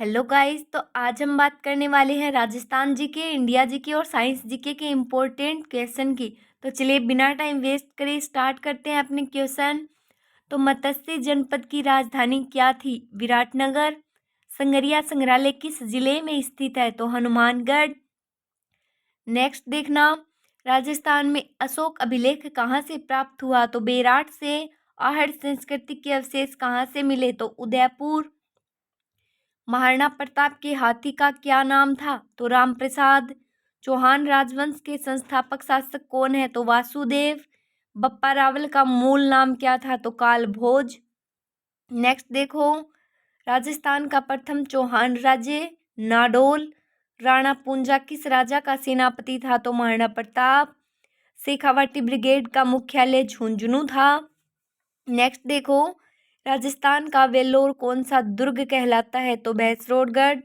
Hello guys. तो आज हम बात करने वाले हैं राजस्थान जीके, इंडिया जीके और साइंस जीके के इम्पोर्टेंट क्वेश्चन की। तो चलिए बिना टाइम वेस्ट करे स्टार्ट करते हैं अपने क्वेश्चन। तो मत्स्य जनपद की राजधानी क्या थी? विराटनगर। संगरिया संग्रहालय किस जिले में स्थित है? तो हनुमानगढ़। नेक्स्ट देखना, राजस्थान में अशोक अभिलेख कहाँ से प्राप्त हुआ? तो बेराट से। आहड़ संस्कृति के अवशेष कहाँ से मिले? तो उदयपुर। महाराणा प्रताप के हाथी का क्या नाम था? तो रामप्रसाद। चौहान राजवंश के संस्थापक शासक कौन है? तो वासुदेव। बप्पा रावल का मूल नाम क्या था? तो कालभोज। नेक्स्ट देखो, राजस्थान का प्रथम चौहान राज्य नाडोल। राणा पूंजा किस राजा का सेनापति था? तो महाराणा प्रताप। शेखावाटी ब्रिगेड का मुख्यालय झुंझुनू था। नेक्स्ट देखो, राजस्थान का वेल्लोर कौन सा दुर्ग कहलाता है? तो भैंसरोडगढ़।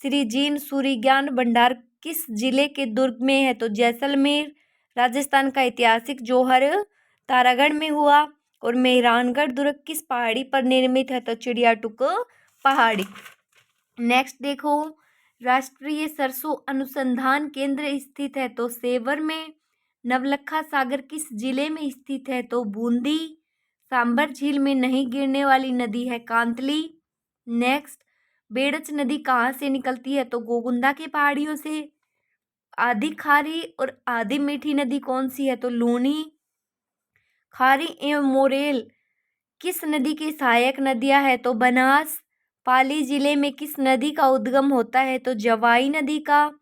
श्री जीन सूर्य ज्ञान भंडार किस जिले के दुर्ग में है? तो जैसलमेर। राजस्थान का ऐतिहासिक जौहर तारागढ़ में हुआ। और मेहरानगढ़ दुर्ग किस पहाड़ी पर निर्मित है? तो चिड़ियाटुक पहाड़ी। नेक्स्ट देखो, राष्ट्रीय सरसों अनुसंधान केंद्र स्थित है? तो सेवर में। नवलखा सागर किस जिले में स्थित है? तो बूंदी। सांबर झील में नहीं गिरने वाली नदी है कांतली। नेक्स्ट, बेड़च नदी कहाँ से निकलती है? तो गोगुंदा के पहाड़ियों से। आधी खारी और आधी मीठी नदी कौन सी है? तो लूनी। खारी एवं मोरेल किस नदी की सहायक नदियां है? तो बनास। पाली जिले में किस नदी का उद्गम होता है? तो जवाई नदी का।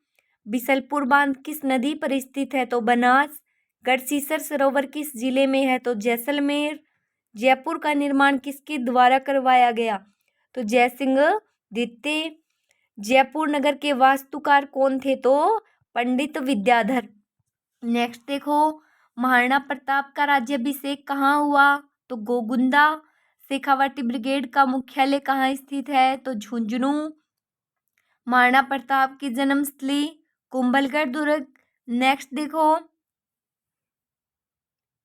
बिसलपुर बांध किस नदी पर स्थित है? तो बनास। गढ़सीसर सरोवर किस जिले में है? तो जैसलमेर। जयपुर का निर्माण किसके द्वारा करवाया गया? तो जयसिंह द्वितीय। जयपुर नगर के वास्तुकार कौन थे? तो पंडित विद्याधर। नेक्स्ट देखो, महाराणा प्रताप का राज्याभिषेक कहाँ हुआ? तो गोगुंदा। शेखावाटी ब्रिगेड का मुख्यालय कहाँ स्थित है? तो झुंझुनू। महाराणा प्रताप की जन्मस्थली कुंभलगढ़ दुर्ग। नेक्स्ट देखो,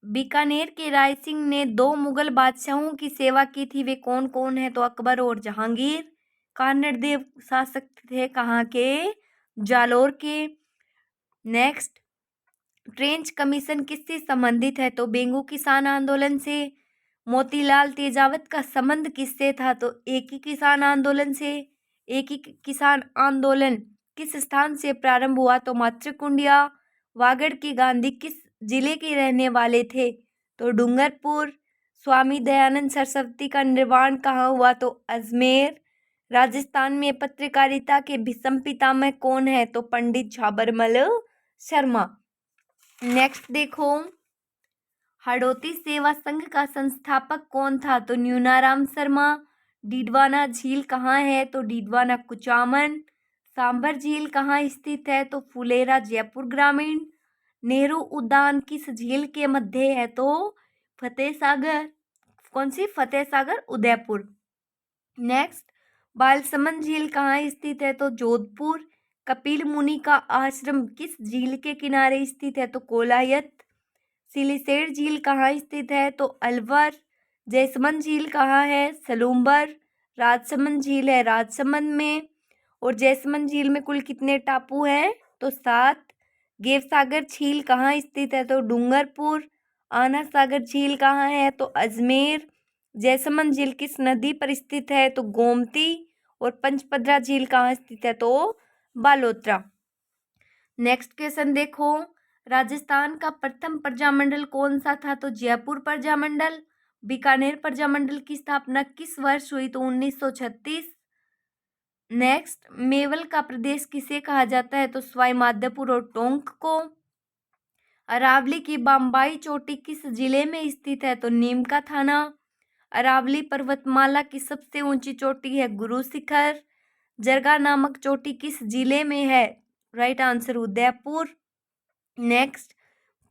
बीकानेर के राय सिंह ने दो मुगल बादशाहों की सेवा की थी, वे कौन कौन है? तो अकबर और जहांगीर। कानड़ देव शासक थे कहाँ के? जालोर के। नेक्स्ट, ट्रेंच कमीशन किससे संबंधित है? तो बेंगू किसान आंदोलन से। मोतीलाल तेजावत का संबंध किससे था? तो एक ही किसान आंदोलन से। एक ही किसान आंदोलन किस स्थान से प्रारंभ हुआ? तो मातृकुंडिया। वागड़ के गांधी किस जिले के रहने वाले थे? तो डूंगरपुर। स्वामी दयानंद सरस्वती का निर्वाण कहाँ हुआ? तो अजमेर। राजस्थान में पत्रकारिता के भीषम पितामह कौन है? तो पंडित झाबरमल शर्मा। नेक्स्ट देखो, हाड़ौती सेवा संघ का संस्थापक कौन था? तो न्यूनाराम शर्मा। डीडवाना झील कहाँ है? तो डीडवाना कुचामन। सांभर झील कहाँ स्थित है? तो फुलेरा जयपुर ग्रामीण। नेहरू उद्यान किस झील के मध्य है? तो फतेह सागर। कौन सी? फतेह सागर उदयपुर। नेक्स्ट, बालसमंद झील कहाँ स्थित है? तो जोधपुर। कपिल मुनि का आश्रम किस झील के किनारे स्थित है? तो कोलायत। सिलिसेट झील कहाँ स्थित है? तो अलवर। जयसमंद झील कहाँ है? सलूम्बर। राजसमंद झील है राजसमंद में। और जयसमंद झील में कुल कितने टापू हैं? तो 7। गेवसागर झील कहाँ स्थित है? तो डूंगरपुर। आना सागर झील कहाँ है? तो अजमेर। जयसमंद झील किस नदी पर स्थित है? तो गोमती। और पंचपदरा झील कहाँ स्थित है? तो बालोतरा। नेक्स्ट क्वेश्चन देखो, राजस्थान का प्रथम प्रजामंडल कौन सा था? तो जयपुर प्रजामंडल। बीकानेर प्रजामंडल की स्थापना किस वर्ष हुई? तो 1936। नेक्स्ट, मेवल का प्रदेश किसे कहा जाता है? तो सवाई माधोपुर और टोंक को। अरावली की बम्बाई चोटी किस जिले में स्थित है? तो नीमका थाना। अरावली पर्वतमाला की सबसे ऊंची चोटी है गुरु शिखर। जरगा नामक चोटी किस जिले में है? Right answer Udaipur. नेक्स्ट,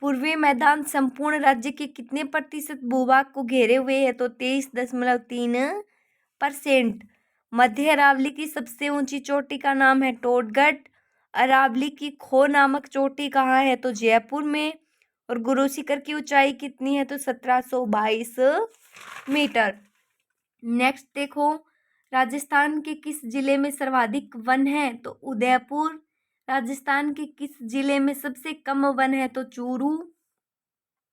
पूर्वी मैदान संपूर्ण राज्य के कितने प्रतिशत भूभाग को घेरे हुए है? तो 23.3%। मध्य अरावली की सबसे ऊंची चोटी का नाम है टोडगढ़। अरावली की खो नामक चोटी कहाँ है? तो जयपुर में। और गुरु शिखर की ऊंचाई कितनी है? तो 1722 मीटर। नेक्स्ट देखो, राजस्थान के किस जिले में सर्वाधिक वन है? तो उदयपुर। राजस्थान के किस जिले में सबसे कम वन है? तो चूरू।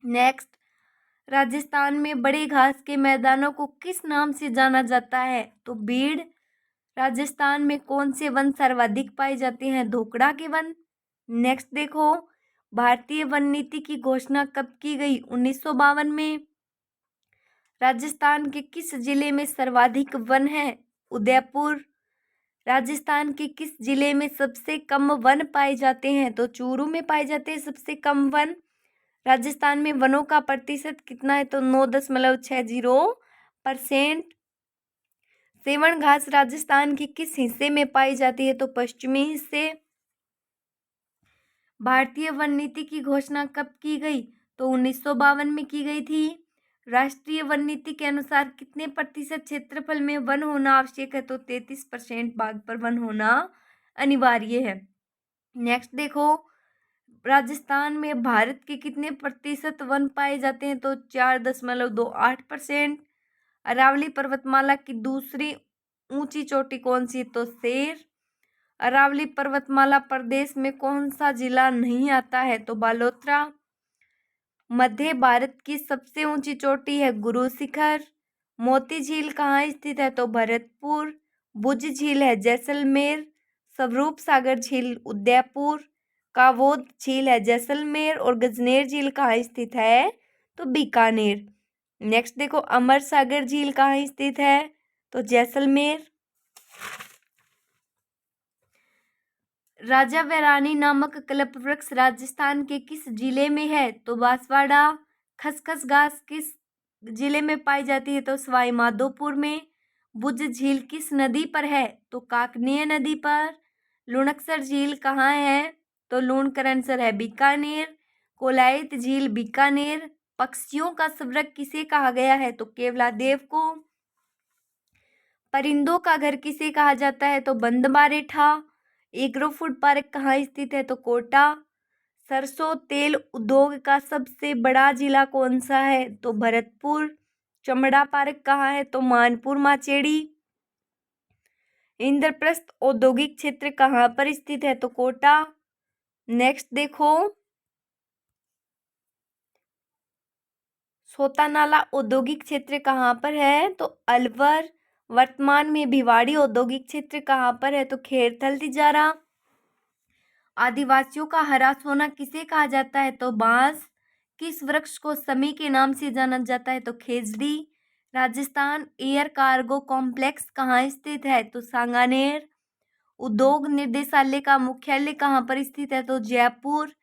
नेक्स्ट, राजस्थान में बड़े घास के मैदानों को किस नाम से जाना जाता है? तो बीड़। राजस्थान में कौन से वन सर्वाधिक पाए जाते हैं? धोकड़ा के वन। नेक्स्ट देखो, भारतीय वन नीति की घोषणा कब की गई? 1952 में। राजस्थान के किस जिले में सर्वाधिक वन है? उदयपुर। राजस्थान के किस जिले में सबसे कम वन पाए जाते हैं? तो चूरू में पाए जाते हैं सबसे कम वन। राजस्थान में वनों का प्रतिशत कितना है? तो 9.60%। सेवण घास राजस्थान के किस हिस्से में पाई जाती है? तो पश्चिमी हिस्से। भारतीय वन नीति की घोषणा कब की गई? तो 1952 में की गई थी। राष्ट्रीय वन नीति के अनुसार कितने प्रतिशत क्षेत्रफल में वन होना आवश्यक है? तो 33% भाग पर वन होना अनिवार्य है। नेक्स्ट देखो, राजस्थान में भारत के कितने प्रतिशत वन पाए जाते हैं? तो 4.28%। अरावली पर्वतमाला की दूसरी ऊंची चोटी कौन सी? तो शेर। अरावली पर्वतमाला प्रदेश में कौन सा जिला नहीं आता है? तो बालोतरा। मध्य भारत की सबसे ऊंची चोटी है गुरु शिखर। मोती झील कहाँ स्थित है? तो भरतपुर। भुज झील है जैसलमेर। स्वरूप सागर झील उदयपुर। कावोद झील है जैसलमेर। और गजनेर झील कहाँ स्थित है? तो बीकानेर। नेक्स्ट देखो, अमर सागर झील कहाँ स्थित है? तो जैसलमेर। राजा वैरानी नामक कल्प वृक्ष राजस्थान के किस जिले में है? तो बांसवाड़ा। खसखस घास किस जिले में पाई जाती है? तो सवाई माधोपुर में। भुज झील किस नदी पर है? तो काकनीय नदी पर। लुणकसर झील कहाँ है? तो लूणकरणसर है बीकानेर। कोलायत झील बीकानेर। पक्षियों का स्वर्ग किसे कहा गया है? तो केवलादेव को। परिंदों का घर किसे कहा जाता है? तो बंदबारेठा। एग्रो फूड पार्क कहाँ स्थित है? तो कोटा। सरसों तेल उद्योग का सबसे बड़ा जिला कौन सा है? तो भरतपुर। चमड़ा पार्क कहाँ है? तो मानपुर माचेड़ी। इंद्रप्रस्थ औद्योगिक क्षेत्र कहाँ पर स्थित है? तो कोटा। नेक्स्ट देखो, सोतानाला औद्योगिक क्षेत्र कहाँ पर है? तो अलवर। वर्तमान में भिवाड़ी औद्योगिक क्षेत्र कहाँ पर है? तो खेरथल तिजारा। आदिवासियों का हरा सोना किसे कहा जाता है? तो बांस। किस वृक्ष को समी के नाम से जाना जाता है? तो खेजड़ी। राजस्थान एयर कार्गो कॉम्प्लेक्स कहाँ स्थित है? तो सांगानेर। उद्योग निर्देशालय का मुख्यालय कहाँ पर स्थित है? तो जयपुर।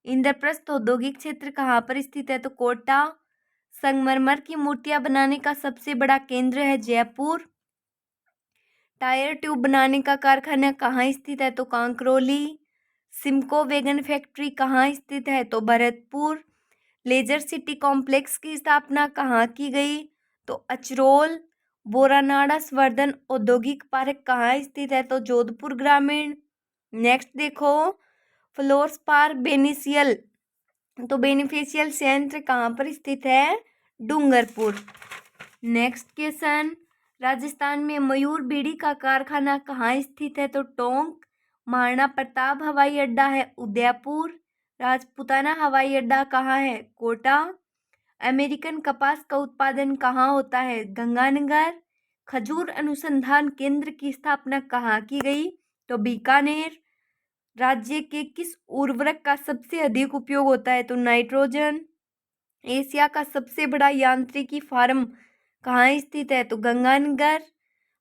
इंद्रप्रस्थ औद्योगिक क्षेत्र कहाँ पर स्थित है? तो कोटा। संगमरमर की मूर्तियां बनाने का सबसे बड़ा केंद्र है जयपुर। टायर ट्यूब बनाने का कारखाना कहाँ स्थित है? तो कांकरोली। सिमको वैगन फैक्ट्री कहाँ स्थित है? तो भरतपुर। लेजर सिटी कॉम्प्लेक्स की स्थापना कहाँ की गई? तो अचरोल। बोरानाड़ा संवर्धन औद्योगिक पार्क कहाँ स्थित है? तो जोधपुर ग्रामीण। नेक्स्ट देखो, फ्लोरस्पार बेनिसियल तो बेनिफिशियल संयंत्र कहाँ पर स्थित है? डूंगरपुर। नेक्स्ट क्वेश्चन, राजस्थान में मयूर बीड़ी का कारखाना कहाँ स्थित है? तो टोंक। महाराणा प्रताप हवाई अड्डा है उदयपुर। राजपुताना हवाई अड्डा कहाँ है? कोटा। अमेरिकन कपास का उत्पादन कहाँ होता है? गंगानगर। खजूर अनुसंधान केंद्र की स्थापना कहाँ की गई? तो बीकानेर। राज्य के किस उर्वरक का सबसे अधिक उपयोग होता है? तो नाइट्रोजन। एशिया का सबसे बड़ा यांत्रिकी फार्म कहाँ स्थित है? तो गंगानगर।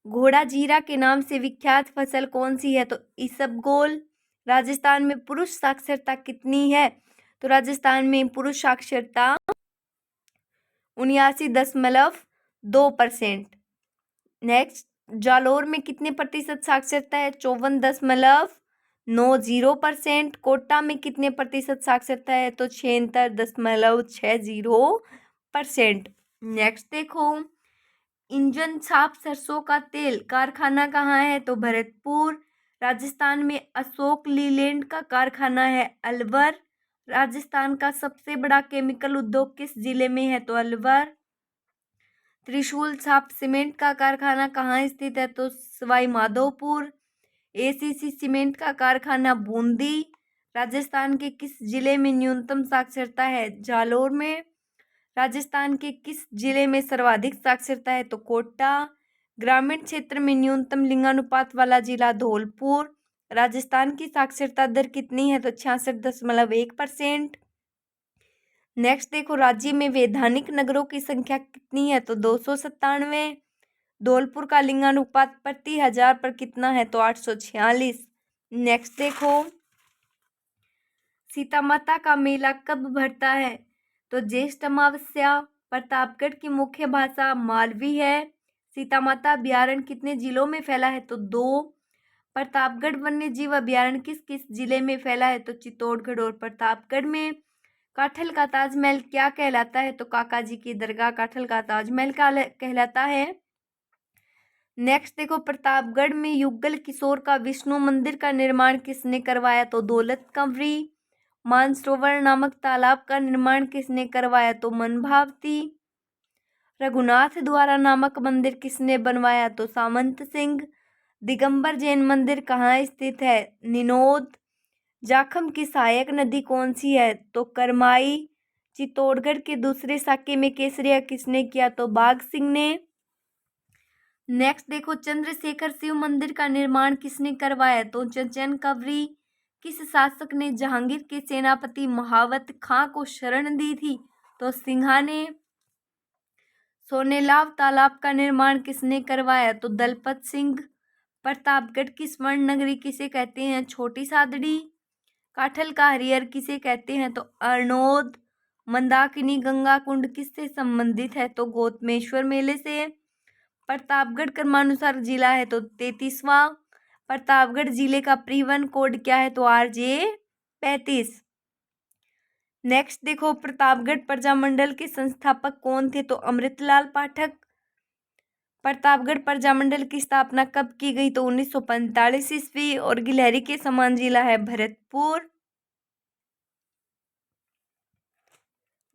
घोड़ा जीरा के नाम से विख्यात फसल कौन सी है? तो इसबगोल। राजस्थान में पुरुष साक्षरता कितनी है? तो राजस्थान में पुरुष साक्षरता 79.2%। नेक्स्ट, जालोर में कितने प्रतिशत साक्षरता है? 54.90%। कोटा में कितने प्रतिशत साक्षरता है? तो 76.60%। नेक्स्ट देखो, इंजन छाप सरसों का तेल कारखाना कहाँ है? तो भरतपुर। राजस्थान में अशोक लीलैंड का कारखाना है अलवर। राजस्थान का सबसे बड़ा केमिकल उद्योग किस जिले में है? तो अलवर। त्रिशूल छाप सीमेंट का कारखाना कहाँ स्थित है? तो सवाई माधोपुर। एसीसी सीमेंट का कारखाना बूंदी। राजस्थान के किस जिले में न्यूनतम साक्षरता है? जालोर में। राजस्थान के किस जिले में सर्वाधिक साक्षरता है? तो कोटा। ग्रामीण क्षेत्र में न्यूनतम लिंगानुपात वाला जिला धौलपुर। राजस्थान की साक्षरता दर कितनी है? तो 66.1%। नेक्स्ट देखो, राज्य में वैधानिक नगरों की संख्या कितनी है? तो 297। धौलपुर का लिंगानुपात प्रति हजार पर कितना है? तो 846। नेक्स्ट देखो, सीता माता का मेला कब भरता है? तो ज्येष्ठ अमावस्या। प्रतापगढ़ की मुख्य भाषा मालवी है। सीता माता अभ्यारण्य कितने जिलों में फैला है? तो 2। प्रतापगढ़ वन्य जीव अभ्यारण्य किस किस जिले में फैला है? तो चित्तौड़गढ़ और प्रतापगढ़ में। काठल का ताजमहल क्या कहलाता है? तो काका जी की दरगाह काठल का ताजमहल कहलाता है। नेक्स्ट देखो, प्रतापगढ़ में युगल किशोर का विष्णु मंदिर का निर्माण किसने करवाया? तो दौलत कंवरी। मानसरोवर नामक तालाब का निर्माण किसने करवाया? तो मनभावती। रघुनाथ द्वारा नामक मंदिर किसने बनवाया? तो सामंत सिंह। दिगंबर जैन मंदिर कहाँ स्थित है? निनोद। जाखम की सहायक नदी कौन सी है? तो करमाई। चित्तौड़गढ़ के दूसरे साके में केसरिया किसने किया? तो बाघ सिंह ने। नेक्स्ट देखो, चंद्रशेखर शिव मंदिर का निर्माण किसने करवाया? तो चंचन कवरी। किस शासक ने जहांगीर के सेनापति महावत खां को शरण दी थी? तो सिंघा ने। सोनेलाव तालाब का निर्माण किसने करवाया? तो दलपत सिंह। प्रतापगढ़ की स्वर्ण नगरी किसे कहते हैं? छोटी सादड़ी। काठल का हरियर किसे कहते हैं? तो अर्नोद। मंदाकिनी गंगा कुंड किससे संबंधित है? तो गौतमेश्वर मेले से। प्रतापगढ़ क्रमानुसार जिला है तो 33वां। प्रतापगढ़ जिले का परिवहन कोड क्या है? तो RJ 35। नेक्स्ट देखो, प्रतापगढ़ प्रजामंडल के संस्थापक कौन थे? तो अमृतलाल पाठक। प्रतापगढ़ प्रजामंडल की स्थापना कब की गई? तो 1945 ईस्वी। और गिलहरी के समान जिला है भरतपुर।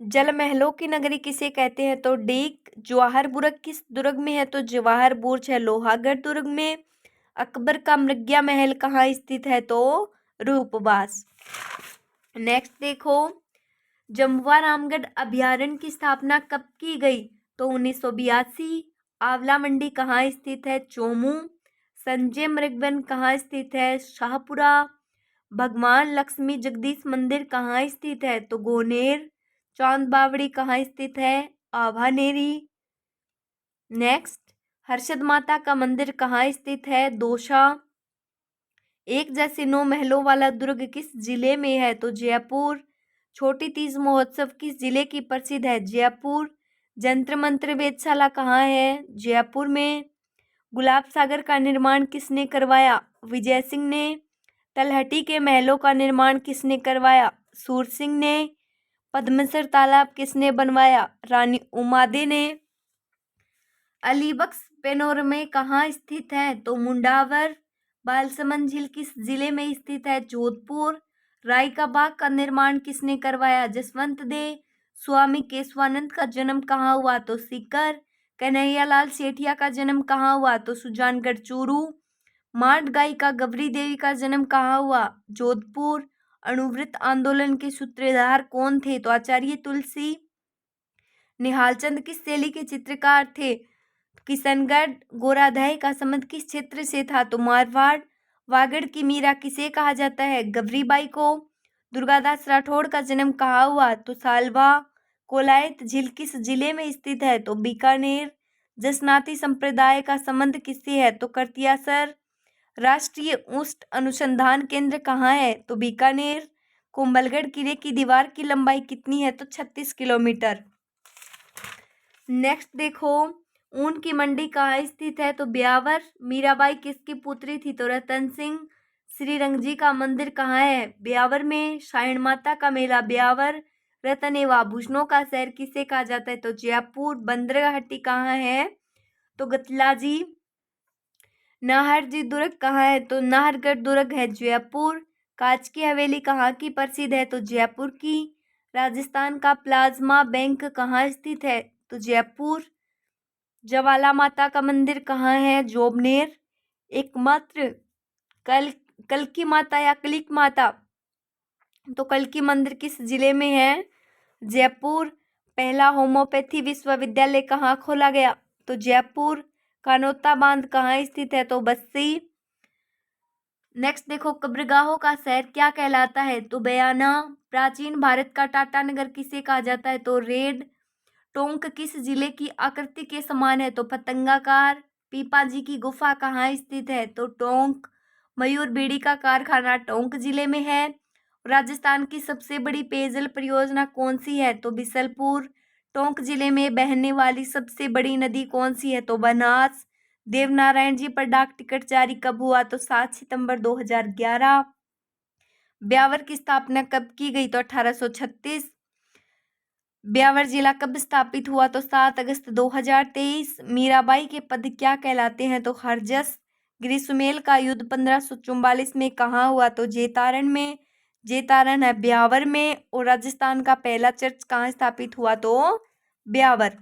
जल महलों की नगरी किसे कहते हैं? तो डीक। जवाहर बुर्ग किस दुर्ग में है? तो जवाहर बुर्ज है लोहागढ़ दुर्ग में। अकबर का मृग्या महल कहाँ स्थित है? तो रूपबास। नेक्स्ट देखो, जमुआ रामगढ़ अभ्यारण्य की स्थापना कब की गई? तो 1982। आंवला मंडी कहाँ स्थित है? चोमू। संजय मृगवन कहाँ स्थित है? शाहपुरा। भगवान लक्ष्मी जगदीश मंदिर कहाँ स्थित है? तो गोनेर। चांद बावड़ी कहाँ स्थित है? आभानेरी। नेक्स्ट, हर्षद माता का मंदिर कहाँ स्थित है? दोसा। एक जैसे 9 महलों वाला दुर्ग किस जिले में है? तो जयपुर। छोटी तीज महोत्सव किस जिले की प्रसिद्ध है? जयपुर। जंत्र मंत्र वेधशाला कहाँ है? जयपुर में। गुलाब सागर का निर्माण किसने करवाया? विजय सिंह ने। तलहटी के महलों का निर्माण किसने करवाया? सूर सिंह ने। पद्मसर तालाब किसने बनवाया? रानी उमादे ने। अलीबक्स पेनोरमे कहाँ स्थित है? तो मुंडावर। बालसमंद झील किस जिले में स्थित है? जोधपुर। राय का बाग का निर्माण किसने करवाया? जसवंत दे। स्वामी केशवानंद का जन्म कहाँ हुआ? तो सीकर। कन्हैयालाल सेठिया का जन्म कहाँ हुआ? तो सुजानगढ़ चूरू। मांड गायिका गौरी देवी का जन्म कहाँ हुआ? जोधपुर। अणुव्रत आंदोलन के सूत्रधार कौन थे? तो आचार्य तुलसी। निहालचंद किस शैली के चित्रकार थे? किशनगढ़। गोराध्याय का संबंध किस क्षेत्र से था? तो मारवाड़। वागड़ की मीरा किसे कहा जाता है? गवरीबाई को। दुर्गादास राठौड़ का जन्म कहाँ हुआ? तो सालवा। कोलायत झील किस जिले में स्थित है? तो बीकानेर। जसनाती संप्रदाय का संबंध किससे है? तो करतियासर। राष्ट्रीय उष्ण अनुसंधान केंद्र कहाँ है? तो बीकानेर। कुंभलगढ़ किले की दीवार की लंबाई कितनी है? तो 36 किलोमीटर। नेक्स्ट देखो, ऊन की मंडी कहाँ स्थित है? तो ब्यावर। मीराबाई किसकी पुत्री थी? तो रतन सिंह। श्रीरंगजी का मंदिर कहाँ है? ब्यावर में। सायण माता का मेला ब्यावर। रतन एवं आभूषणों का शहर किसे कहा जाता है? तो जयपुर। बंदरगाहट्टी कहाँ है? तो गतलाजी। नाहरजी दुर्ग कहाँ है? तो नाहरगढ़ दुर्ग है जयपुर। कांच की हवेली कहाँ की प्रसिद्ध है? तो जयपुर की। राजस्थान का प्लाज्मा बैंक कहाँ स्थित है? तो जयपुर। ज्वाला माता का मंदिर कहाँ है? जोबनेर। एकमात्र कल्की माता या कलिक माता, तो कल्की मंदिर किस जिले में है? जयपुर। पहला होम्योपैथी विश्वविद्यालय कहाँ खोला गया? तो जयपुर। कानोता बांध कहाँ स्थित है? तो बस्सी। नेक्स्ट देखो, कब्रगाहों का शहर क्या कहलाता है? तो बयाना। प्राचीन भारत का टाटानगर किसे कहा जाता है? तो रेड। टोंक किस जिले की आकृति के समान है? तो पतंगाकार। पीपाजी की गुफा कहाँ स्थित है? तो टोंक। मयूर बीड़ी का कारखाना टोंक जिले में है। राजस्थान की सबसे बड़ी पेयजल परियोजना कौन सी है? तो बिसलपुर। टोंक जिले में बहने वाली सबसे बड़ी नदी कौन सी है? तो बनास। देवनारायण जी पर डाक टिकट जारी कब हुआ? तो 7 सितंबर 2011। ब्यावर की स्थापना कब की गई? तो 1836। ब्यावर जिला कब स्थापित हुआ? तो 7 अगस्त 2023। मीराबाई के पद क्या कहलाते हैं? तो हरजस। ग्रीष्मेल का युद्ध 1544 में कहाँ हुआ? तो जेतारण में। जेतारण है ब्यावर में। और राजस्थान का पहला चर्च कहाँ स्थापित हुआ? तो ब्यावर।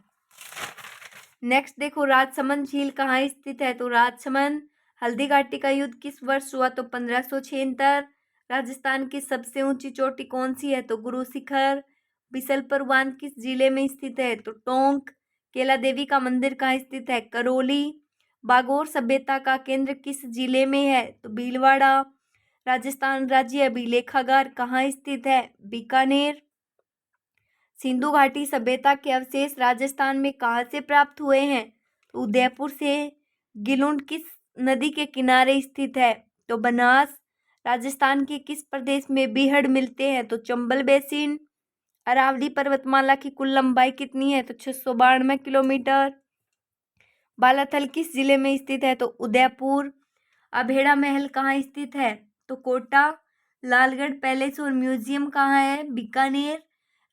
नेक्स्ट देखो, राजसमंद झील कहाँ स्थित है? तो राजसमंद। हल्दी घाटी का युद्ध किस वर्ष हुआ? तो 1576। राजस्थान की सबसे ऊंची चोटी कौन सी है? तो गुरु शिखर। बिसलपुर बांध किस जिले में स्थित है? तो टोंक। केला देवी का मंदिर कहाँ स्थित है? करौली। बागोर सभ्यता का केंद्र किस जिले में है? तो भीलवाड़ा। राजस्थान राज्य अभिलेखागार कहाँ स्थित है? बीकानेर। सिंधु घाटी सभ्यता के अवशेष राजस्थान में कहाँ से प्राप्त हुए हैं? तो उदयपुर से। गिलुंड किस नदी के किनारे स्थित है? तो बनास। राजस्थान के किस प्रदेश में बीहड़ मिलते हैं? तो चंबल बेसिन। अरावली पर्वतमाला की कुल लंबाई कितनी है? तो 692 किलोमीटर। बालाथल किस जिले में स्थित है? तो उदयपुर। अभेड़ा महल कहाँ स्थित है? तो कोटा। लालगढ़ पैलेस और म्यूजियम कहाँ है? बीकानेर।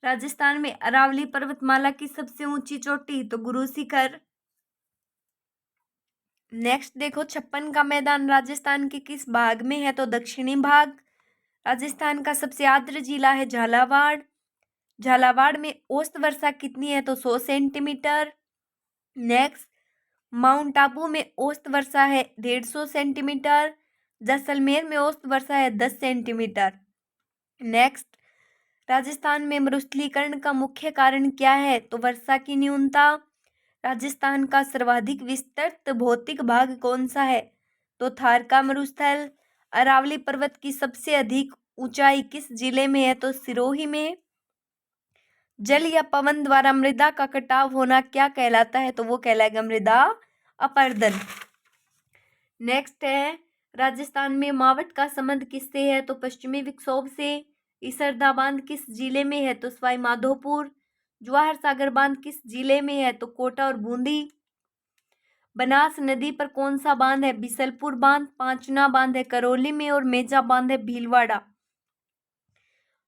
राजस्थान में अरावली पर्वतमाला की सबसे ऊंची चोटी तो गुरु शिखर। नेक्स्ट देखो, छप्पन का मैदान राजस्थान के किस भाग में है? तो दक्षिणी भाग। राजस्थान का सबसे आर्द्र जिला है झालावाड़। झालावाड़ में औसत वर्षा कितनी है? तो 100 सेंटीमीटर। नेक्स्ट, माउंट आबू में औसत वर्षा है 150 सेंटीमीटर। जैसलमेर में औसत वर्षा है 10 सेंटीमीटर। नेक्स्ट, राजस्थान में मरुस्थलीकरण का मुख्य कारण क्या है? तो वर्षा की न्यूनता। राजस्थान का सर्वाधिक विस्तृत भौतिक भाग कौन सा है? तो थार का मरुस्थल। अरावली पर्वत की सबसे अधिक ऊंचाई किस जिले में है? तो सिरोही में। जल या पवन द्वारा मृदा का कटाव होना क्या कहलाता है? तो वो कहलाएगा मृदा अपरदन। नेक्स्ट है, राजस्थान में मावट का संबंध किससे है? तो पश्चिमी विक्षोभ से। इसरदा बांध किस जिले में है? तो सवाई माधोपुर। जवाहर सागर बांध किस जिले में है? तो कोटा और बूंदी। बनास नदी पर कौन सा बांध है? बिसलपुर बांध। पांचना बांध है करौली में और मेजा बांध है भीलवाड़ा।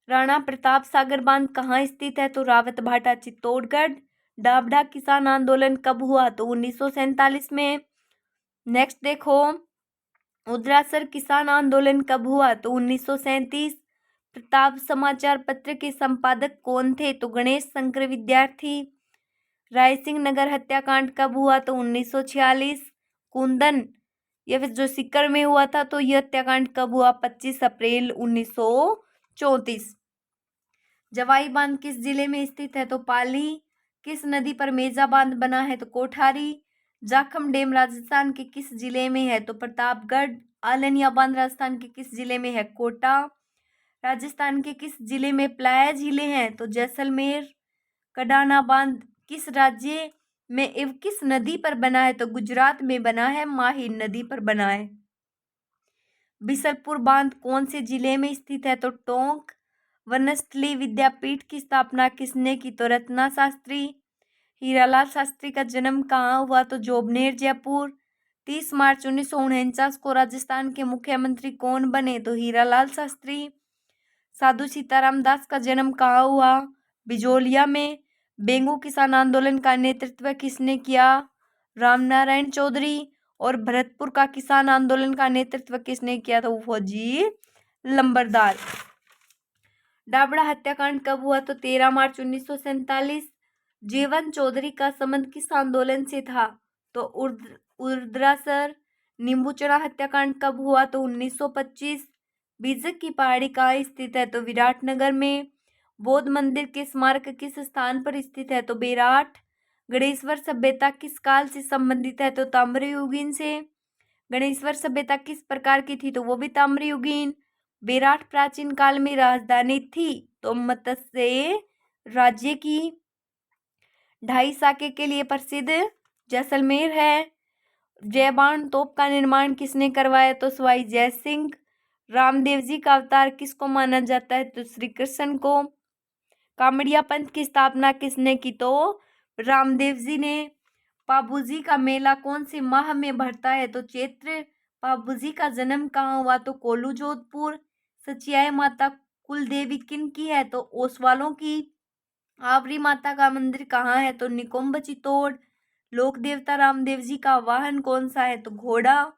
राणा प्रताप सागर बांध कहाँ स्थित है? तो रावत भाटा चित्तौड़गढ़। डाबडा किसान आंदोलन कब हुआ? तो 1947 में। नेक्स्ट देखो, उदरासर किसान आंदोलन कब हुआ? तो 1937। प्रताप समाचार पत्र के संपादक कौन थे? तो गणेश शंकर विद्यार्थी। रायसिंह नगर हत्याकांड कब हुआ? तो 1946। कुंदन, यह जो सीकर में हुआ था, तो यह हत्याकांड कब हुआ? 25 अप्रैल 1934। जवाई बांध किस जिले में स्थित है? तो पाली। किस नदी पर मेजा बांध बना है? तो कोठारी। जाखम डैम राजस्थान के किस जिले में है? तो प्रतापगढ़। आलनिया बांध राजस्थान के किस जिले में है? कोटा। राजस्थान के किस जिले में प्लाया झीलें हैं? तो जैसलमेर। कडाना बांध किस राज्य में एवं किस नदी पर बना है? तो गुजरात में बना है, माहिर नदी पर बना है। बिसलपुर बांध कौन से जिले में स्थित है? तो टोंक। वनस्थली विद्यापीठ की स्थापना किसने की? तो रत्ना शास्त्री। हीरालाल शास्त्री का जन्म कहाँ हुआ? तो जोबनेर जयपुर। 30 मार्च 1949 को राजस्थान के मुख्यमंत्री कौन बने? तो हीरालाल शास्त्री। साधु सीताराम दास का जन्म कहाँ हुआ? बिजोलिया में। बेंगू किसान आंदोलन का नेतृत्व किसने किया? रामनारायण चौधरी। और भरतपुर का किसान आंदोलन का नेतृत्व किसने किया था? फौजी लंबरदार। डाबड़ा हत्याकांड कब हुआ? तो 13 मार्च 1947। जीवन चौधरी का संबंध किस आंदोलन से था? तो उर्द्रासर। नींबू चढ़ा हत्याकांड कब हुआ? तो 1925। बीजक की पहाड़ी कहाँ स्थित है? तो विराटनगर में। बौद्ध मंदिर के स्मारक किस स्थान पर स्थित है? तो बेराट। गणेश्वर सभ्यता किस काल से संबंधित है? तो ताम्रयुगीन से। गणेश्वर सभ्यता किस प्रकार की थी? तो वो भी ताम्रयुगीन। बेराट प्राचीन काल में राजधानी थी तो मत्स्य राज्य की। ढाई साके के लिए प्रसिद्ध जैसलमेर है। जयबान तोप का निर्माण किसने करवाया? तो सवाई जय सिंह। रामदेव जी का अवतार किसको माना जाता है? तो श्री कृष्ण को। कामड़िया पंथ की स्थापना किसने की? तो रामदेव जी ने। पाबूजी का मेला कौन से माह में भरता है? तो चैत्र। पाबूजी का जन्म कहाँ हुआ? तो कोल्लू जोधपुर। सचियाई माता कुल देवी किन की है? तो ओसवालों की। आवरी माता का मंदिर कहाँ है? तो निकुंभ चित्तौड़। लोक देवता रामदेव जी का वाहन कौन सा है? तो घोड़ा।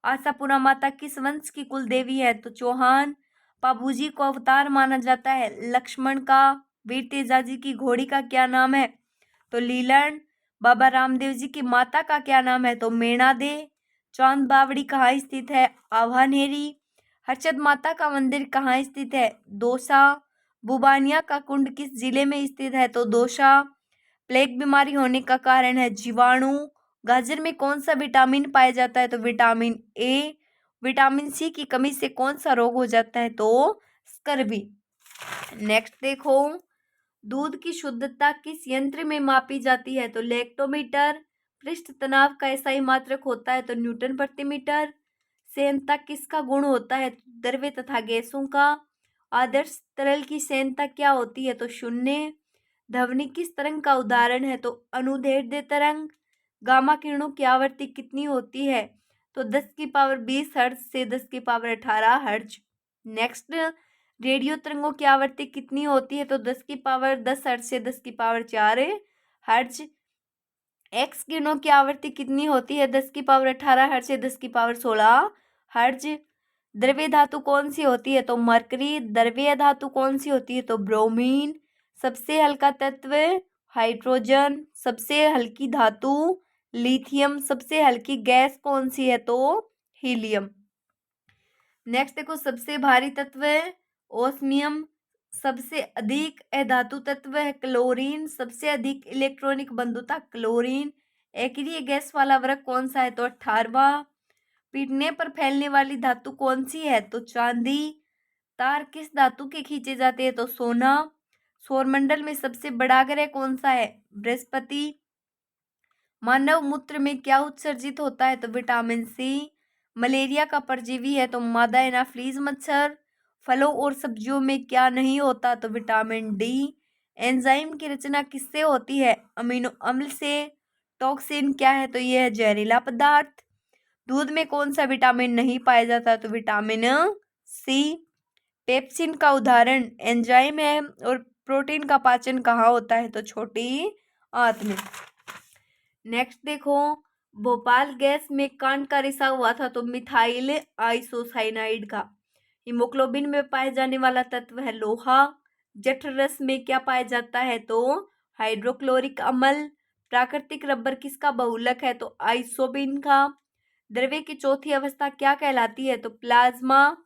आशापुरा माता किस वंश की कुल देवी है? तो चौहान। पाबूजी को अवतार माना जाता है लक्ष्मण का। वीर तेजाजी की घोड़ी का क्या नाम है? तो लीलन। बाबा रामदेव जी की माता का क्या नाम है? तो मेणा दे। चांद बावड़ी कहाँ स्थित है? आभानेरी। हर्षद माता का मंदिर कहाँ स्थित है? दौसा। बुबानिया का कुंड किस जिले में स्थित है? तो दौसा। प्लेग बीमारी होने का कारण है जीवाणु। गाजर में कौन सा विटामिन पाया जाता है? तो विटामिन ए। विटामिन सी की कमी से कौन सा रोग हो जाता है? तो स्कर्वी। नेक्स्ट देखो, दूध की शुद्धता किस यंत्र में मापी जाती है? तो लैक्टोमीटर। पृष्ठ तनाव का एसआई मात्रक होता है? तो न्यूटन प्रति मीटर। सेंधता किसका गुण होता है? द्रव्य तथा गैसों का। आदर्श तरल की सेंधता क्या होती है? तो शून्य। ध्वनि किस तरंग का उदाहरण है? तो अनुदैर्ध्य तरंग। गामा किरणों की आवृत्ति कितनी होती है? तो 10⁻20 हर्ट्ज से 10⁻18 हर्ट्ज। नेक्स्ट, रेडियो तरंगों की आवृत्ति कितनी होती है? तो 10⁻10 हर्ट्ज से 10⁻4 हर्ट्ज। एक्स किरणों की आवृत्ति कितनी होती है? 10⁻18 हर्ट्ज से 10⁻16 हर्ट्ज। द्रव्य धातु कौन सी होती है? तो मरकरी। द्रव्य धातु कौन सी होती है? तो ब्रोमीन। सबसे हल्का तत्व हाइड्रोजन। सबसे हल्की धातु लिथियम। सबसे हल्की गैस कौन सी है? तो हीलियम। नेक्स्ट देखो, सबसे भारी तत्व ओस्मियम। सबसे अधिक अधातु तत्व है क्लोरीन। सबसे अधिक इलेक्ट्रॉनिक बंधुता क्लोरीन। एक्रिय गैस वाला वर्ग कौन सा है? तो 18वां। पीटने पर फैलने वाली धातु कौन सी है? तो चांदी। तार किस धातु के खींचे जाते हैं? तो सोना। सौरमंडल में सबसे बड़ा ग्रह कौन सा है? बृहस्पति। मानव मूत्र में क्या उत्सर्जित होता है? तो विटामिन सी। मलेरिया का परजीवी है? तो मादा एनाफ्लीज मच्छर। फलों और सब्जियों में क्या नहीं होता? तो विटामिन डी। एंजाइम की रचना किससे होती है? अमीनो अम्ल से। टॉक्सिन क्या है? तो यह है जहरीला पदार्थ। दूध में कौन सा विटामिन नहीं पाया जाता? तो विटामिन सी। पेप्सिन का उदाहरण एंजाइम है। और प्रोटीन का पाचन कहाँ होता है? तो छोटी आंत में। नेक्स्ट देखो, भोपाल गैस में कांड का रिसा हुआ था? तो मिथाइल आइसोसाइनाइड का। हीमोग्लोबिन में पाए जाने वाला तत्व है लोहा। जठर रस में क्या पाया जाता है? तो हाइड्रोक्लोरिक अम्ल। प्राकृतिक रबर किसका बहुलक है? तो आइसोबिन का। द्रव्य की चौथी अवस्था क्या कहलाती है? तो प्लाज्मा।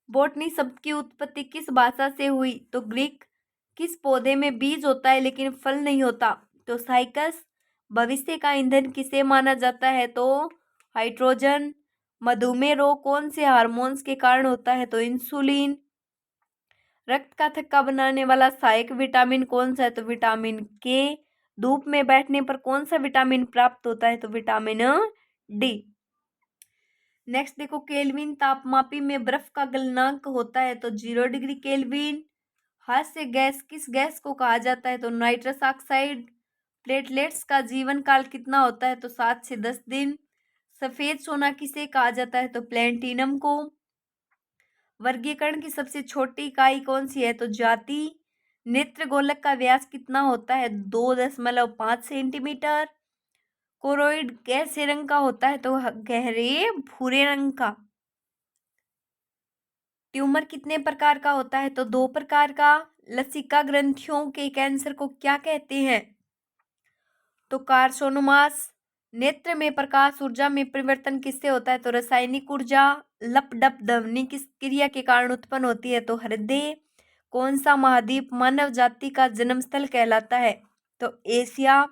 बोटनी शब्द की उत्पत्ति किस भाषा से हुई? तो ग्रीक। किस पौधे में बीज होता है लेकिन फल नहीं होता? तो साइकस। भविष्य का ईंधन किसे माना जाता है? तो हाइड्रोजन। मधुमेह रोग कौन से हार्मोन्स के कारण होता है? तो इंसुलिन। रक्त का थक्का बनाने वाला सहायक विटामिन कौन सा है? तो विटामिन के। धूप में बैठने पर कौन सा विटामिन प्राप्त होता है? तो विटामिन डी। नेक्स्ट देखो, केल्विन तापमापी में बर्फ का गलनांक होता है? तो 0 डिग्री केल्विन। हास्य गैस किस गैस को कहा जाता है? तो नाइट्रस ऑक्साइड। प्लेटलेट्स का जीवन काल कितना होता है? तो 7 से 10 दिन। सफेद सोना किसे कहा जाता है? तो प्लेटिनम को। वर्गीकरण की सबसे छोटी इकाई कौन सी है? तो जाति। नेत्र गोलक का व्यास कितना होता है? 2.5 सेंटीमीटर। कोरोइड कैसे रंग का होता है? तो गहरे भूरे रंग का। ट्यूमर कितने प्रकार का होता है? तो 2 प्रकार का। लसिका ग्रंथियों के कैंसर को क्या कहते हैं? तो कार्सिनोमास। नेत्र में प्रकाश ऊर्जा में परिवर्तन किससे होता है? तो रासायनिक ऊर्जा। लपडप ध्वनि किस क्रिया के कारण उत्पन्न होती है? तो हृदय। कौन सा महाद्वीप मानव जाति का जन्मस्थल कहलाता है? तो एशिया।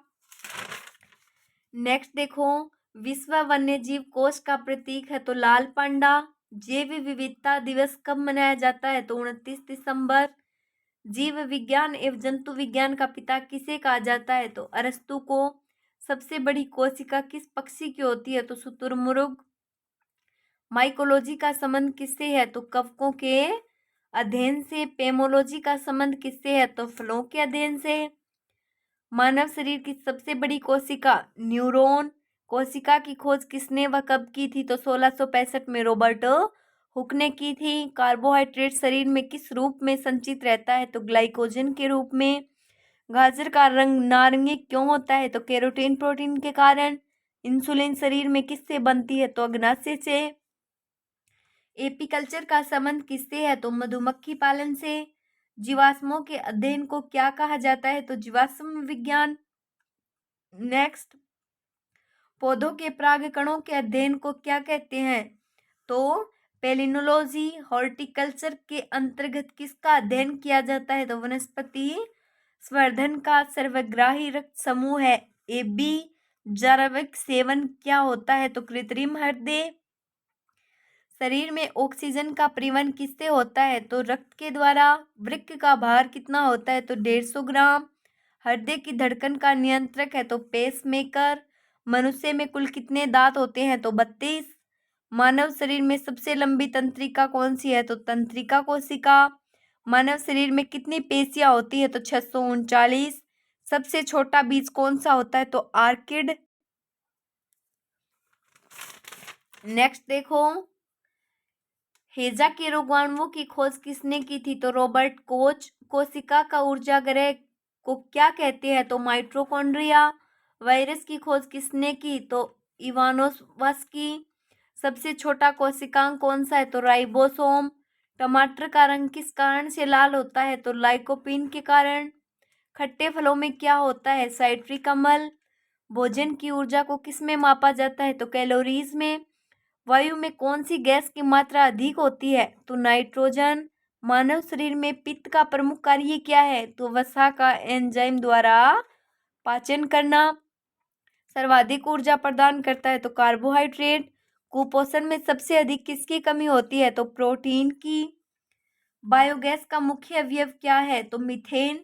नेक्स्ट देखो, विश्व वन्यजीव कोष का प्रतीक है तो लाल पांडा। जैव विविधता दिवस कब मनाया जाता है? तो 29 दिसंबर। जीव विज्ञान एवं जंतु विज्ञान का पिता किसे कहा जाता है? तो अरस्तु को। सबसे बड़ी कोशिका किस पक्षी की होती है? तो शुतुरमुर्ग। माइकोलॉजी का संबंध किससे है? तो कवकों के अध्ययन से। पेमोलॉजी का संबंध किससे है? तो फलों के अध्ययन से। मानव शरीर की सबसे बड़ी कोशिका न्यूरॉन। कोशिका की खोज किसने व कब की थी? तो 1665 में रॉबर्ट हुक ने की थी। कार्बोहाइड्रेट शरीर में किस रूप में संचित रहता है? तो ग्लाइकोजन के रूप में। गाजर का रंग नारंगी क्यों होता है? तो कैरोटीन प्रोटीन के कारण। इंसुलिन शरीर में किससे बनती है? तो अग्नाशय से। एपीकल्चर का संबंध किससे है? तो मधुमक्खी पालन से। जीवाश्मों के अध्ययन को क्या कहा जाता है? तो जीवाश्म विज्ञान। नेक्स्ट, पौधों के परागकणों के अध्ययन को क्या कहते हैं? तो पेलिनोलॉजी। हॉर्टिकल्चर के अंतर्गत किसका अध्ययन किया जाता है? तो वनस्पति संवर्धन का। सर्वग्राही रक्त समूह है AB। जैविक सेवन क्या होता है? तो कृत्रिम हृदय। शरीर में ऑक्सीजन का परिवहन किससे होता है? तो रक्त के द्वारा। वृक्क का भार कितना होता है? तो 150 ग्राम। हृदय की धड़कन का नियंत्रक है तो पेसमेकर। मनुष्य में कुल कितने दांत होते हैं? तो 32। मानव शरीर में सबसे लंबी तंत्रिका कौन सी है? तो तंत्रिका कोशिका। मानव शरीर में कितनी पेशियां होती है? तो 639। सबसे छोटा बीज कौन सा होता है? तो आर्किड। नेक्स्ट देखो, हेजा के रोगाणुओं की खोज किसने की थी? तो रॉबर्ट कोच। कोशिका का ऊर्जा ग्रह को क्या कहते हैं? तो माइटोकॉन्ड्रिया। वायरस की खोज किसने की? तो इवानोव्स्की। सबसे छोटा कोशिकांग कौन सा है? तो राइबोसोम। टमाटर का रंग किस कारण से लाल होता है? तो लाइकोपीन के कारण। खट्टे फलों में क्या होता है? साइट्रिक अम्ल। भोजन की ऊर्जा को किस में मापा जाता है? तो कैलोरीज में। वायु में कौन सी गैस की मात्रा अधिक होती है? तो नाइट्रोजन। मानव शरीर में पित्त का प्रमुख कार्य क्या है? तो वसा का एंजाइम द्वारा पाचन करना। सर्वाधिक ऊर्जा प्रदान करता है तो कार्बोहाइड्रेट। कुपोषण में सबसे अधिक किसकी कमी होती है? तो प्रोटीन की। बायोगैस का मुख्य अवयव क्या है? तो मीथेन।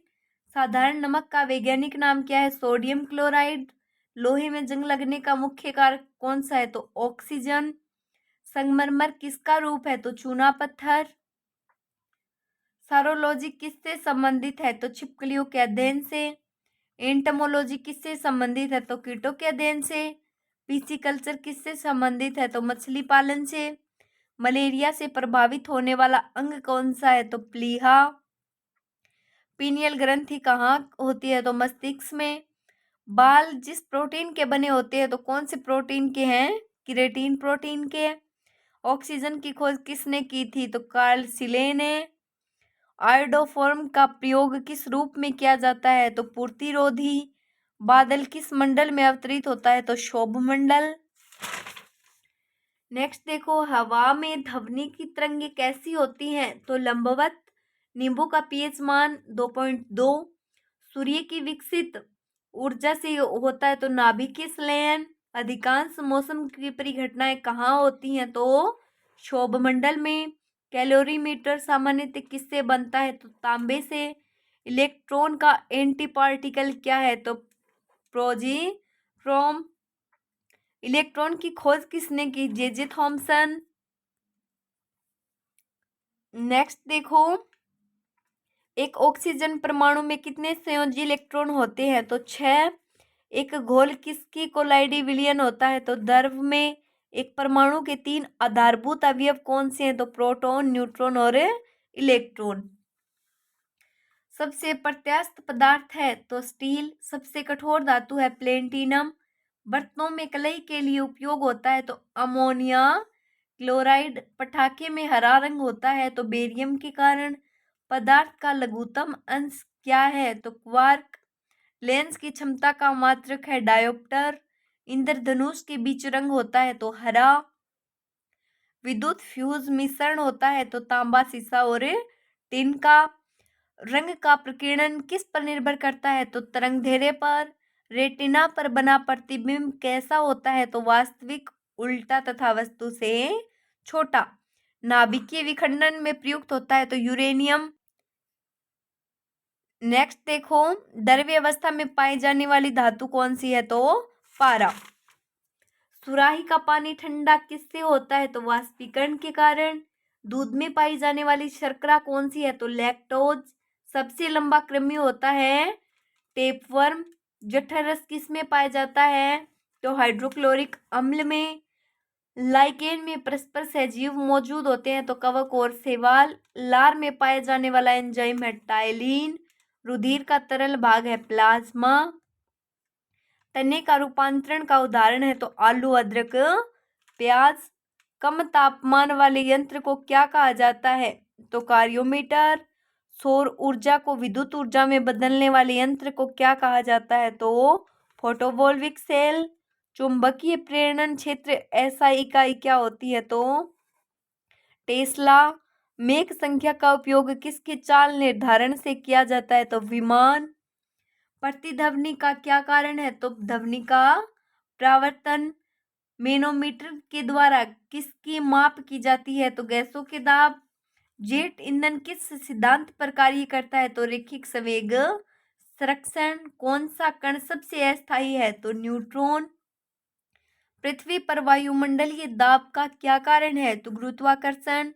साधारण नमक का वैज्ञानिक नाम क्या है? Sodium chloride. लोहे में जंग लगने का मुख्य कारक कौन सा है? तो ऑक्सीजन। संगमरमर किसका रूप है? तो चूना पत्थर। सारोलॉजी किससे संबंधित है? तो छिपकलियों के अध्ययन से। एंटमोलॉजी किससे संबंधित है? तो कीटों के अध्ययन से। पिसिकल्चर किससे संबंधित है? तो मछली पालन से। मलेरिया से प्रभावित होने वाला अंग कौन सा है? तो प्लीहा। पीनियल ग्रंथि कहाँ होती है? तो मस्तिष्क में। बाल जिस प्रोटीन के बने होते हैं तो कौन से प्रोटीन के हैं? केराटिन प्रोटीन के। ऑक्सीजन की खोज किसने की थी? तो कार्ल सीले ने। आयोडोफॉर्म का प्रयोग किस रूप में किया जाता है? तो पूर्तिरोधी। बादल किस मंडल में अवतरित होता है? तो क्षोभ मंडल। नेक्स्ट देखो, हवा में ध्वनि की तरंगें कैसी होती हैं? तो लंबवत। नींबू का पीएच मान 2.2। सूर्य की विकसित ऊर्जा से होता है तो नाभिकीय संलयन। अधिकांश मौसम की परिघटनाएं कहाँ होती हैं? तो क्षोभ मंडल में। कैलोरीमीटर सामान्यतः किससे बनता है? तो तांबे से। इलेक्ट्रॉन का एंटी पार्टिकल क्या है? तो प्रोजीट्रॉन। इलेक्ट्रॉन की खोज किसने की? J Thomson. नेक्स्ट देखो, एक ऑक्सीजन परमाणु में कितने संयोजी इलेक्ट्रॉन होते हैं? तो 6। एक घोल किसकी कोलाइडी विलयन होता है? तो द्रव में। एक परमाणु के 3 आधारभूत अवयव कौन से हैं? तो प्रोटॉन, न्यूट्रॉन और इलेक्ट्रॉन। सबसे प्रत्यास्थ पदार्थ है तो स्टील। सबसे कठोर धातु है प्लेटिनम। बर्तनों में कलई के लिए उपयोग होता है तो अमोनिया क्लोराइड। पटाखे में हरा रंग होता है तो बेरियम के कारण। पदार्थ का लघुत्तम अंश क्या है? तो क्वार्क। लेंस की क्षमता का मात्रक है डायोप्टर। इंद्रधनुष के बीच रंग होता है तो हरा। विद्युत फ्यूज मिश्रण होता है तो तांबा, सीसा और टिन का। रंग का प्रकीर्णन किस पर निर्भर करता है? तो तरंग दैर्ध्य पर। रेटिना पर बना प्रतिबिंब कैसा होता है? तो वास्तविक, उल्टा तथा वस्तु से छोटा। नाभिकीय विखंडन में प्रयुक्त होता है तो यूरेनियम। नेक्स्ट देखो, द्रव्य अवस्था में पाई जाने वाली धातु कौन सी है? तो पारा। सुराही का पानी ठंडा किससे होता है? तो वाष्पीकरण के कारण। दूध में पाई जाने वाली शर्करा कौन सी है? तो लैक्टोज। सबसे लंबा कृमि होता है टेपवर्म। जठर रस किस में पाया जाता है? तो हाइड्रोक्लोरिक अम्ल में। लाइकेन में परस्पर सहजीव मौजूद होते हैं तो कवक और शैवाल। लार में पाया जाने वाला एंजाइम है टाइलिन। रुधिर का तरल भाग है प्लाज्मा। तने का रूपांतरण का उदाहरण है तो आलू, अदरक, प्याज। कम तापमान वाले यंत्र को क्या कहा जाता है? तो कार्योमीटर। सौर ऊर्जा को विद्युत ऊर्जा में बदलने वाले यंत्र को क्या कहा जाता है? तो फोटोवोल्विक सेल। चुंबकीय प्रेरण क्षेत्र SI इकाई क्या होती है? तो टेस्ला। मेक संख्या का उपयोग किसके चाल निर्धारण से किया जाता है? तो विमान। प्रतिध्वनि का क्या कारण है? तो ध्वनि का परावर्तन। मैनोमीटर के द्वारा किसकी माप की जाती है? तो गैसों के दाब। जेट ईंधन किस सिद्धांत पर कार्य करता है? तो रैखिक संवेग संरक्षण। कौन सा कण सबसे अस्थायी है? तो न्यूट्रॉन। पृथ्वी पर वायुमंडलीय दाब का क्या कारण है? तो गुरुत्वाकर्षण।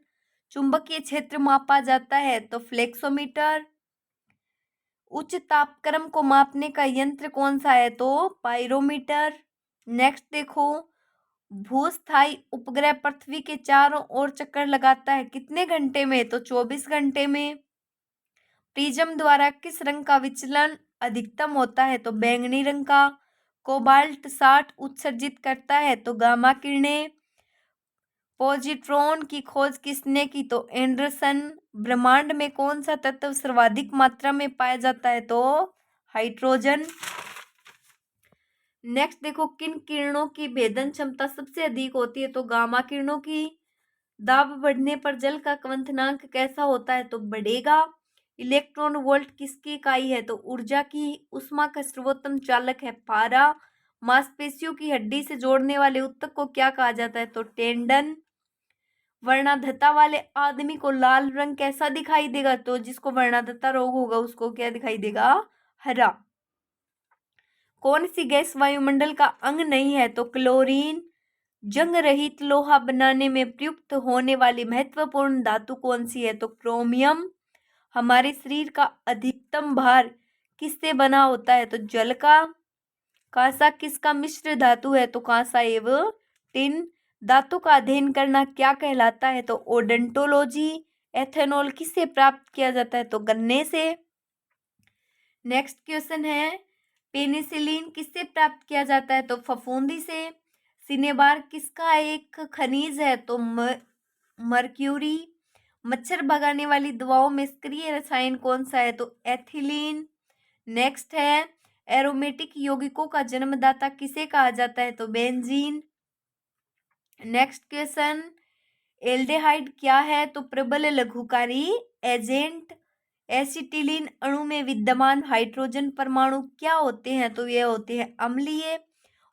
चुंबकीय क्षेत्र मापा जाता है तो फ्लेक्सोमीटर। उच्च तापक्रम को मापने का यंत्र कौन सा है? तो पाइरोमीटर। नेक्स्ट देखो, भूस्थायी उपग्रह पृथ्वी के चारों ओर चक्कर लगाता है कितने घंटे में? तो 24 घंटे में। प्रिज्म द्वारा किस रंग का विचलन अधिकतम होता है? तो बैंगनी रंग का। कोबाल्ट 60 उत्सर्जित करता है तो गामा किरणें। पॉजिट्रॉन की खोज किसने की? तो एंडरसन। ब्रह्मांड में कौन सा तत्व सर्वाधिक मात्रा में पाया जाता है? तो हाइड्रोजन। नेक्स्ट देखो, किन किरणों की भेदन क्षमता सबसे अधिक होती है? तो गामा किरणों की। दाब बढ़ने पर जल का क्वथनांक कैसा होता है? तो बढ़ेगा। इलेक्ट्रॉन वोल्ट किसकी इकाई है? तो ऊर्जा की। ऊष्मा का सर्वोत्तम चालक है पारा। मांसपेशियों की हड्डी से जोड़ने वाले ऊतक को क्या कहा जाता है? तो टेंडन। वर्णाधता वाले आदमी को लाल रंग कैसा दिखाई देगा? तो जिसको वर्णाधता रोग होगा उसको क्या दिखाई देगा? हरा। कौन सी गैस वायुमंडल का अंग नहीं है? तो क्लोरीन। जंग रहित लोहा बनाने में प्रयुक्त होने वाली महत्वपूर्ण धातु कौन सी है? तो क्रोमियम। हमारे शरीर का अधिकतम भार किससे बना होता है? तो जल का। कांसा किसका मिश्र धातु है? तो कांसा एवं टिन। धातु का अध्ययन करना क्या कहलाता है? तो ओडोंटोलॉजी। एथेनॉल किससे प्राप्त किया जाता है? तो गन्ने से। नेक्स्ट क्वेश्चन है, पेनिसिलिन किससे प्राप्त किया जाता है? तो फफूंदी से। सिनेबार किसका एक खनिज है? तो मर्क्यूरी। मच्छर भगाने वाली दवाओं में सक्रिय रसायन कौन सा है? तो एथिलीन। नेक्स्ट है, एरोमेटिक यौगिकों का जन्मदाता किसे कहा जाता है? तो बेंजीन। नेक्स्ट क्वेश्चन, एल्डेहाइड क्या है? तो प्रबल लघुकारी एजेंट। एसिटिलीन अणु में विद्यमान हाइड्रोजन परमाणु क्या होते हैं? तो ये होते हैं अम्लीय।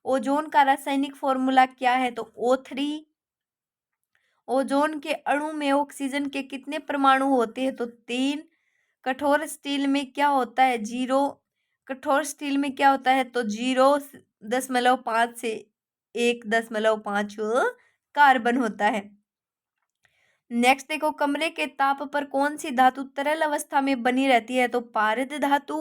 ओजोन का रासायनिक फॉर्मूला क्या है? तो O3। ओजोन के अणु में ऑक्सीजन के कितने परमाणु होते हैं? तो 3। कठोर स्टील में क्या होता है? 0। कठोर स्टील में क्या होता है? तो 0.5 से 1.5 कार्बन होता है। नेक्स्ट देखो, कमरे के ताप पर कौन सी धातु तरल अवस्था में बनी रहती है? तो पारद धातु।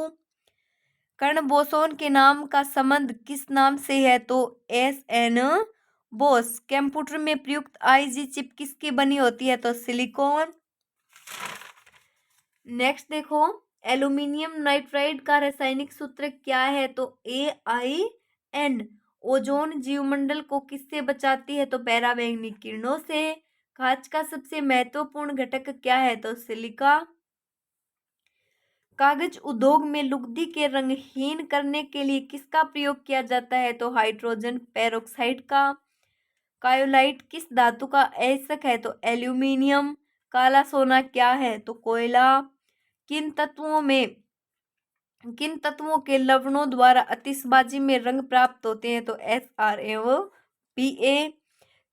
कर्ण बोसोन के नाम का संबंध किस नाम से है? तो SN बोस। कंप्यूटर में प्रयुक्त IG चिप किसकी बनी होती है? तो सिलिकॉन। नेक्स्ट देखो, एल्यूमिनियम नाइट्राइड का रासायनिक सूत्र क्या है? तो AiN। ओजोन जीवमंडल को किससे बचाती है? तो पराबैंगनी किरणों से। कांच का सबसे महत्वपूर्ण घटक क्या है? तो सिलिका। कागज उद्योग में लुगदी के रंगहीन करने के लिए किसका प्रयोग किया जाता है? तो हाइड्रोजन पेरोक्साइड का। कायोलाइट किस धातु का ऐसक है? तो एल्यूमिनियम। काला सोना क्या है? तो कोयला। किन तत्वों के लवणों द्वारा आतिशबाजी में रंग प्राप्त होते हैं? तो SR एवं PA।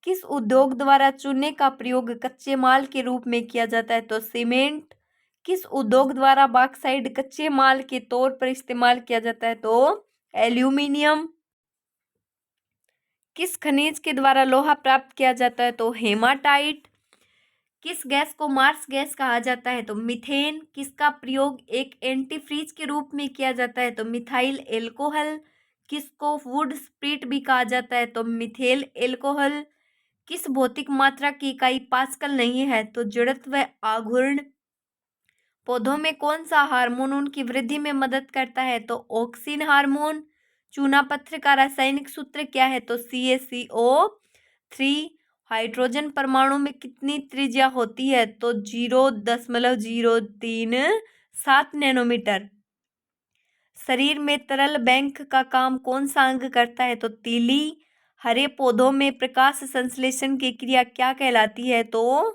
किस उद्योग द्वारा चूने का प्रयोग कच्चे माल के रूप में किया जाता है? तो सीमेंट। किस उद्योग द्वारा बॉक्साइट कच्चे माल के तौर पर इस्तेमाल किया जाता है? तो एल्यूमिनियम। किस खनिज के द्वारा लोहा प्राप्त किया जाता है? तो हेमाटाइट। किस गैस को मार्स गैस कहा जाता है? तो मीथेन। किसका प्रयोग एक एंटीफ्रीज के रूप में किया जाता है? तो मिथाइल एल्कोहल। किसको वुड स्प्रिट भी कहा जाता है? तो मिथेल एल्कोहल। किस भौतिक मात्रा की इकाई पास्कल नहीं है? तो जड़त्व आघूर्ण। पौधों में कौन सा हार्मोन उनकी वृद्धि में मदद करता है? तो ऑक्सिन हार्मोन। चूना पत्थर का रासायनिक सूत्र क्या है? तो CaCO3। हाइड्रोजन परमाणु में कितनी त्रिज्या होती है? तो 0.037 नैनोमीटर। शरीर में तरल बैंक का काम कौन सा अंग करता है? तो तीली। हरे पौधों में प्रकाश संश्लेषण की क्रिया क्या कहलाती है? तो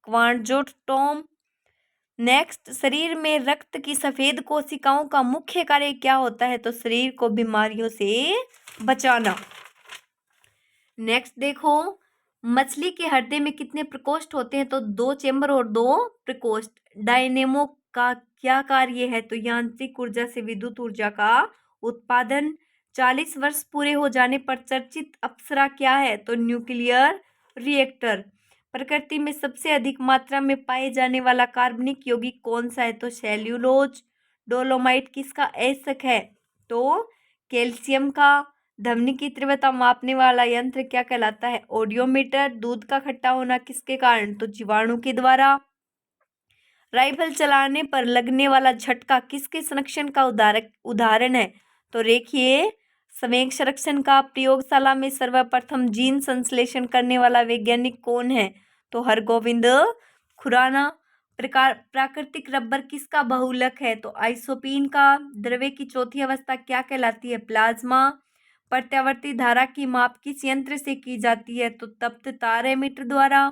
क्वांटोटोम। नेक्स्ट, शरीर में रक्त की सफेद कोशिकाओं का मुख्य कार्य क्या होता है? तो शरीर को बीमारियों से बचाना। नेक्स्ट देखो, मछली के हृदय में कितने प्रकोष्ठ होते हैं? तो 2 चेंबर और 2 प्रकोष्ठ। डायनेमो का क्या कार्य है? तो यांत्रिक ऊर्जा से विद्युत ऊर्जा का उत्पादन। 40 वर्ष पूरे हो जाने पर चर्चित अप्सरा क्या है? तो न्यूक्लियर रिएक्टर। प्रकृति में सबसे अधिक मात्रा में पाए जाने वाला कार्बनिक यौगिक कौन सा है? तो सेल्यूलोज। डोलोमाइट किसका ऐसक है? तो कैल्शियम का। ध्वनि की तीव्रता मापने वाला यंत्र क्या कहलाता है? ऑडियोमीटर। दूध का खट्टा होना किसके कारण? तो जीवाणु के द्वारा। राइफल चलाने पर लगने वाला झटका किसके संरक्षण का उदाहरण है? तो रेखीय संवेग संरक्षण का। प्रयोगशाला में सर्वप्रथम जीन संश्लेषण करने वाला वैज्ञानिक कौन है? तो हरगोविंद खुराना। प्राकृतिक रबर किसका बहुलक है? तो आइसोपीन का। द्रव्य की चौथी अवस्था क्या कहलाती है? प्लाज्मा। प्रत्यावर्ती धारा की माप किस यंत्र से की जाती है? तो तप्त तार एमीटर द्वारा।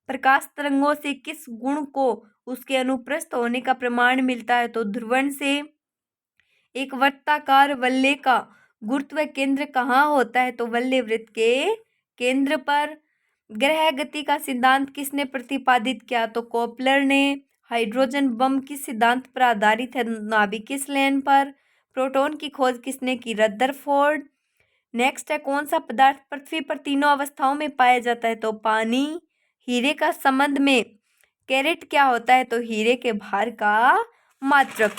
प्रकाश तरंगों से किस गुण को उसके अनुप्रस्थ होने का प्रमाण मिलता है? तो ध्रुवण से। एक वृत्ताकार वलय का गुरुत्व केंद्र कहाँ होता है? तो वलय वृत्त के केंद्र पर। ग्रह गति का सिद्धांत किसने प्रतिपादित किया? तो कोपलर ने। हाइड्रोजन बम किस सिद्धांत पर आधारित है? नाभिकीय संलयन पर। प्रोटॉन की खोज किसने की? रदरफोर्ड। नेक्स्ट है, कौन सा पदार्थ पृथ्वी पर तीनों अवस्थाओं में पाया जाता है? तो पानी। हीरे का संबंध में कैरेट क्या होता है? तो हीरे के भार का मात्रक।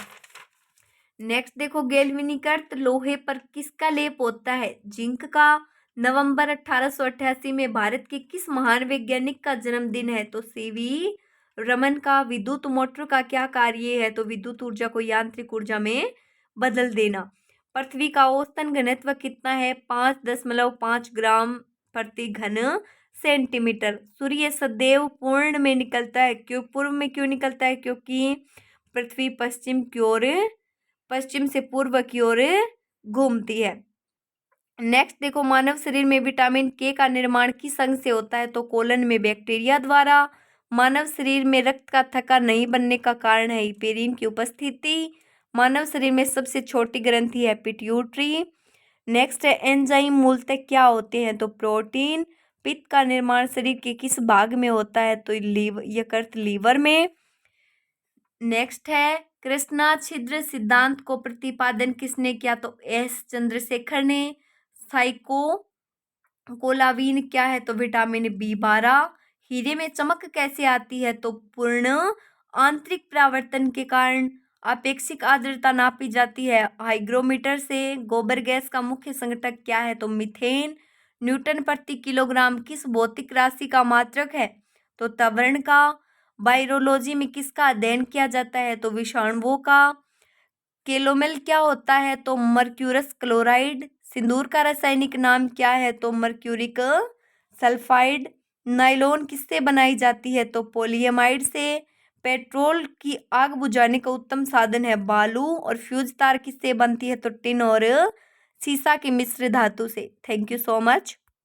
नेक्स्ट देखो, गैल्वेनिकृत लोहे पर किसका लेप होता है? जिंक का। नवंबर 1888 में भारत के किस महान वैज्ञानिक का जन्मदिन है? तो CV रमन का। विद्युत मोटर का क्या कार्य है? तो विद्युत ऊर्जा को यांत्रिक ऊर्जा में बदल देना। पृथ्वी का औसतन घनत्व कितना है? 5.5 ग्राम प्रति घन सेंटीमीटर। सूर्य सदैव पूर्ण में निकलता है, क्यों पूर्व में क्यों निकलता है? क्योंकि पृथ्वी पश्चिम से पूर्व की ओर घूमती है। नेक्स्ट देखो, मानव शरीर में विटामिन K का निर्माण किस अंग से होता है? तो कोलन में बैक्टीरिया द्वारा। मानव शरीर में रक्त का थक्का नहीं बनने का कारण है हिपेरिन की उपस्थिति। मानव शरीर में सबसे छोटी ग्रंथि है पिट्यूटरी। नेक्स्ट है, एंजाइम मूलतः क्या होते हैं? तो प्रोटीन। पित्त का निर्माण शरीर के किस भाग में होता है? तो यकृत लीवर में। नेक्स्ट है, कृष्णा छिद्र सिद्धांत को प्रतिपादन किसने किया? तो S चंद्रशेखर ने। साइकोकोलाविन क्या है? तो विटामिन B12। हीरे में चमक कैसे आती है? तो पूर्ण आंतरिक परावर्तन के कारण। आपेक्षिक आर्द्रता नापी जाती है हाइग्रोमीटर से। गोबर गैस का मुख्य संघटक क्या है? तो मीथेन। न्यूटन प्रति किलोग्राम किस भौतिक राशि का मात्रक है? तो त्वरण का। वायरोलॉजी में किसका अध्ययन किया जाता है? तो विषाणुओं का। केलोमेल क्या होता है? तो मर्क्यूरस क्लोराइड। सिंदूर का रासायनिक नाम क्या है? तो मर्क्यूरिक सल्फाइड। नायलॉन किससे बनाई जाती है? तो पॉलीएमाइड से। पेट्रोल की आग बुझाने का उत्तम साधन है बालू। और फ्यूज तार किससे बनती है? तो टिन और सीसा के मिश्र धातु से। Thank you so much.